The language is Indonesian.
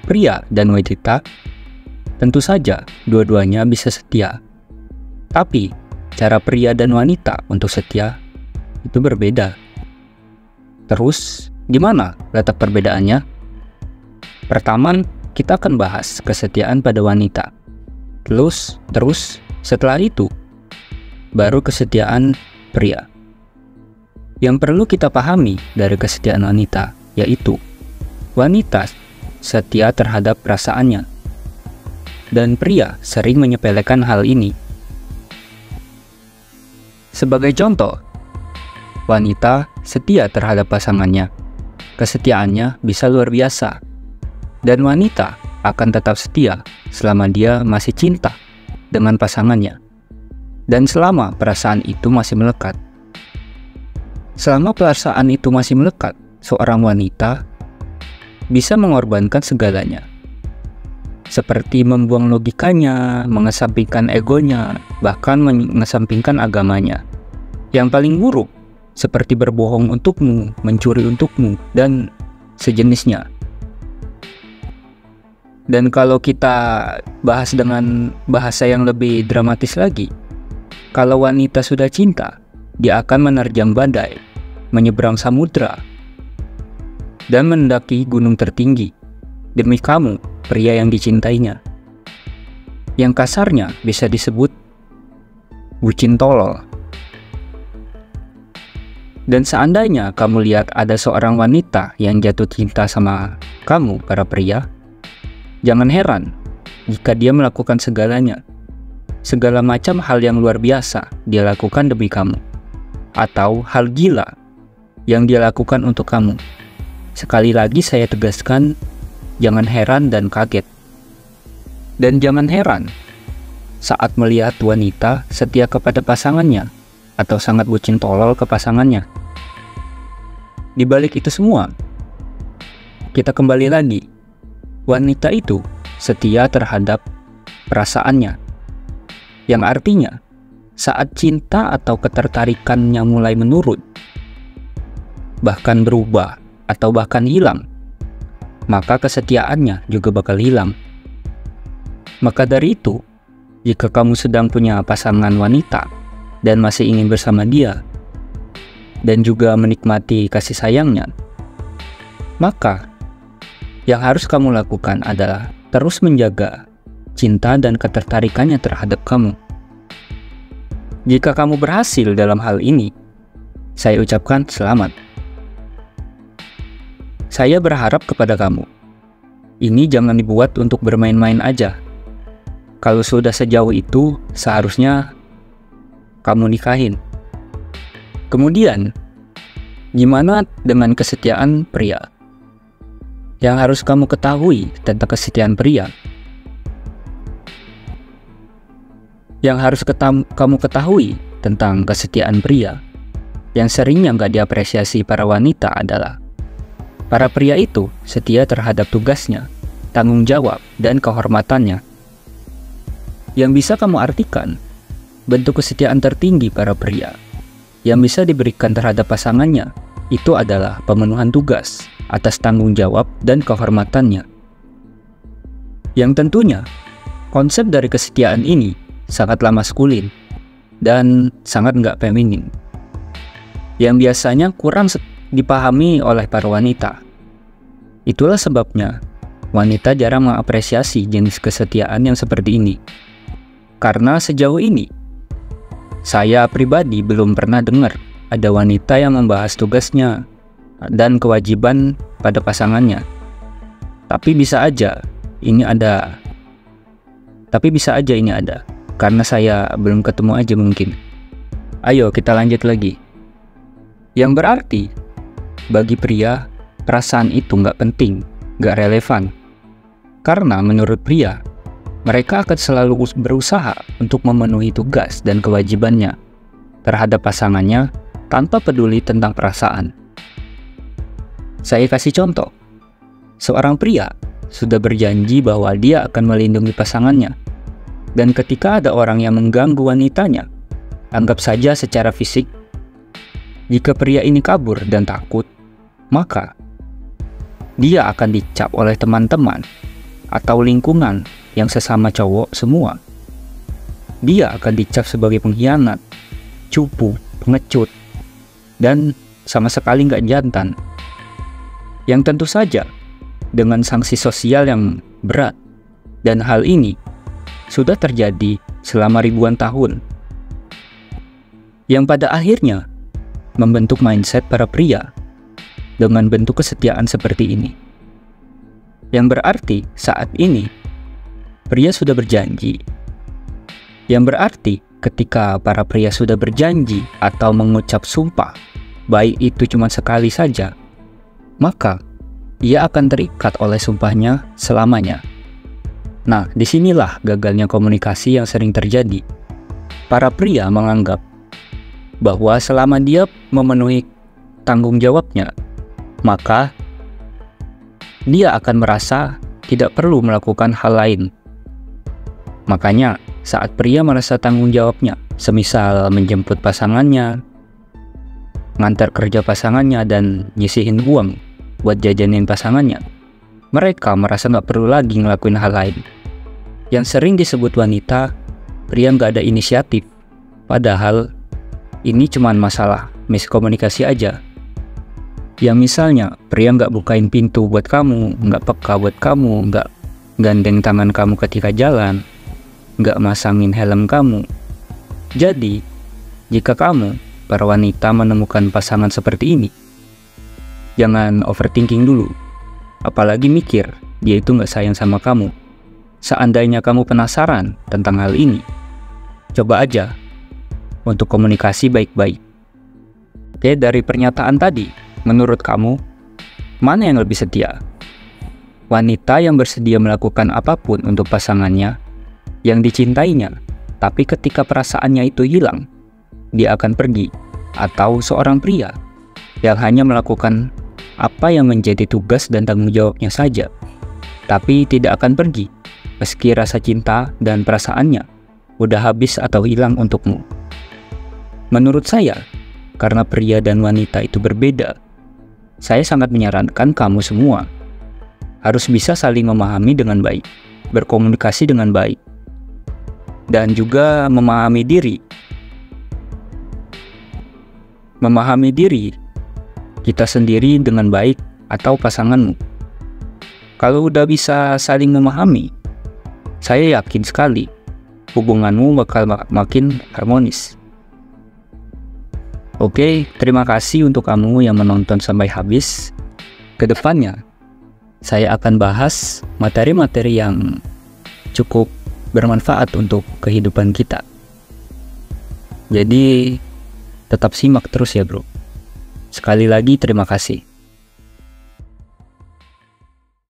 pria dan wanita, tentu saja dua-duanya bisa setia. Tapi, cara pria dan wanita untuk setia itu berbeda. Terus, gimana letak perbedaannya? Pertama, kita akan bahas kesetiaan pada wanita. Terus setelah itu, baru kesetiaan pria. Yang perlu kita pahami dari kesetiaan wanita, yaitu wanita setia terhadap perasaannya, dan pria sering menyepelekan hal ini. Sebagai contoh, wanita setia terhadap pasangannya. Kesetiaannya bisa luar biasa, dan wanita akan tetap setia selama dia masih cinta dengan pasangannya, dan selama perasaan itu masih melekat. Selama perasaan itu masih melekat, seorang wanita bisa mengorbankan segalanya, seperti membuang logikanya, mengesampingkan egonya, bahkan mengesampingkan agamanya. Yang paling buruk, seperti berbohong untukmu, mencuri untukmu, dan sejenisnya. Dan kalau kita bahas dengan bahasa yang lebih dramatis lagi, kalau wanita sudah cinta, dia akan menerjang badai, menyeberang samudra, dan mendaki gunung tertinggi demi kamu, pria yang dicintainya. Yang kasarnya bisa disebut bucin tolol. Dan seandainya kamu lihat ada seorang wanita yang jatuh cinta sama kamu, para pria, jangan heran jika dia melakukan segalanya. Segala macam hal yang luar biasa dia lakukan demi kamu, atau hal gila yang dia lakukan untuk kamu. Sekali lagi saya tegaskan, jangan heran dan kaget. Dan jangan heran saat melihat wanita setia kepada pasangannya atau sangat bucin tolol ke pasangannya. Di balik itu semua, kita kembali lagi. Wanita itu setia terhadap perasaannya. Yang artinya, saat cinta atau ketertarikannya mulai menurun, bahkan berubah, atau bahkan hilang, maka kesetiaannya juga bakal hilang. Maka dari itu, jika kamu sedang punya pasangan wanita dan masih ingin bersama dia dan juga menikmati kasih sayangnya, maka yang harus kamu lakukan adalah terus menjaga cinta dan ketertarikannya terhadap kamu. Jika kamu berhasil dalam hal ini, saya ucapkan selamat. Saya berharap kepada kamu, ini jangan dibuat untuk bermain-main aja. Kalau sudah sejauh itu, seharusnya kamu nikahin. Kemudian, gimana dengan kesetiaan pria? Yang harus kamu ketahui tentang kesetiaan pria, kamu ketahui tentang kesetiaan pria yang seringnya nggak diapresiasi para wanita adalah para pria itu setia terhadap tugasnya, tanggung jawab, dan kehormatannya. Yang bisa kamu artikan, bentuk kesetiaan tertinggi para pria yang bisa diberikan terhadap pasangannya itu adalah pemenuhan tugas atas tanggung jawab dan kehormatannya. Yang tentunya, konsep dari kesetiaan ini sangatlah maskulin dan sangat nggak feminin, yang biasanya kurang dipahami oleh para wanita. Itulah sebabnya wanita jarang mengapresiasi jenis kesetiaan yang seperti ini. Karena sejauh ini, saya pribadi belum pernah dengar ada wanita yang membahas tugasnya dan kewajiban pada pasangannya. Tapi bisa aja ini ada, karena saya belum ketemu aja mungkin. Ayo kita lanjut lagi. Yang berarti, bagi pria, perasaan itu nggak penting, nggak relevan. Karena menurut pria, mereka akan selalu berusaha untuk memenuhi tugas dan kewajibannya terhadap pasangannya tanpa peduli tentang perasaan. Saya kasih contoh. Seorang pria sudah berjanji bahwa dia akan melindungi pasangannya. Dan ketika ada orang yang mengganggu wanitanya, anggap saja secara fisik, jika pria ini kabur dan takut, maka dia akan dicap oleh teman-teman atau lingkungan yang sesama cowok semua, dia akan dicap sebagai pengkhianat, cupu, pengecut, dan sama sekali nggak jantan. Yang tentu saja dengan sanksi sosial yang berat. Dan hal ini sudah terjadi selama ribuan tahun, yang pada akhirnya membentuk mindset para pria dengan bentuk kesetiaan seperti ini. Yang berarti saat ini pria sudah berjanji. Yang berarti ketika para pria sudah berjanji atau mengucap sumpah, baik itu cuma sekali saja, maka ia akan terikat oleh sumpahnya selamanya. Nah, disinilah gagalnya komunikasi yang sering terjadi. Para pria menganggap bahwa selama dia memenuhi tanggung jawabnya, maka dia akan merasa tidak perlu melakukan hal lain. Makanya, saat pria merasa tanggung jawabnya, semisal menjemput pasangannya, ngantar kerja pasangannya, dan nyisihin uang buat jajanin pasangannya, mereka merasa nggak perlu lagi ngelakuin hal lain. Yang sering disebut wanita, pria nggak ada inisiatif. Padahal ini cuma masalah miskomunikasi aja. Yang misalnya pria nggak bukain pintu buat kamu, nggak peka buat kamu, nggak gandeng tangan kamu ketika jalan, nggak masangin helm kamu. Jadi, jika kamu, para wanita, menemukan pasangan seperti ini, jangan overthinking dulu. Apalagi mikir dia itu nggak sayang sama kamu. Seandainya kamu penasaran tentang hal ini, coba aja untuk komunikasi baik-baik. Oke, dari pernyataan tadi, menurut kamu, mana yang lebih setia? Wanita yang bersedia melakukan apapun untuk pasangannya, yang dicintainya, tapi ketika perasaannya itu hilang, dia akan pergi. Atau seorang pria yang hanya melakukan apa yang menjadi tugas dan tanggung jawabnya saja, tapi tidak akan pergi meski rasa cinta dan perasaannya udah habis atau hilang untukmu. Menurut saya, karena pria dan wanita itu berbeda, saya sangat menyarankan kamu semua harus bisa saling memahami dengan baik, berkomunikasi dengan baik, dan juga memahami diri. Memahami diri kita sendiri dengan baik atau pasanganmu. Kalau udah bisa saling memahami, saya yakin sekali hubunganmu bakal makin harmonis. Oke, terima kasih untuk kamu yang menonton sampai habis. Kedepannya, saya akan bahas materi-materi yang cukup bermanfaat untuk kehidupan kita. Jadi, tetap simak terus ya bro. Sekali lagi terima kasih.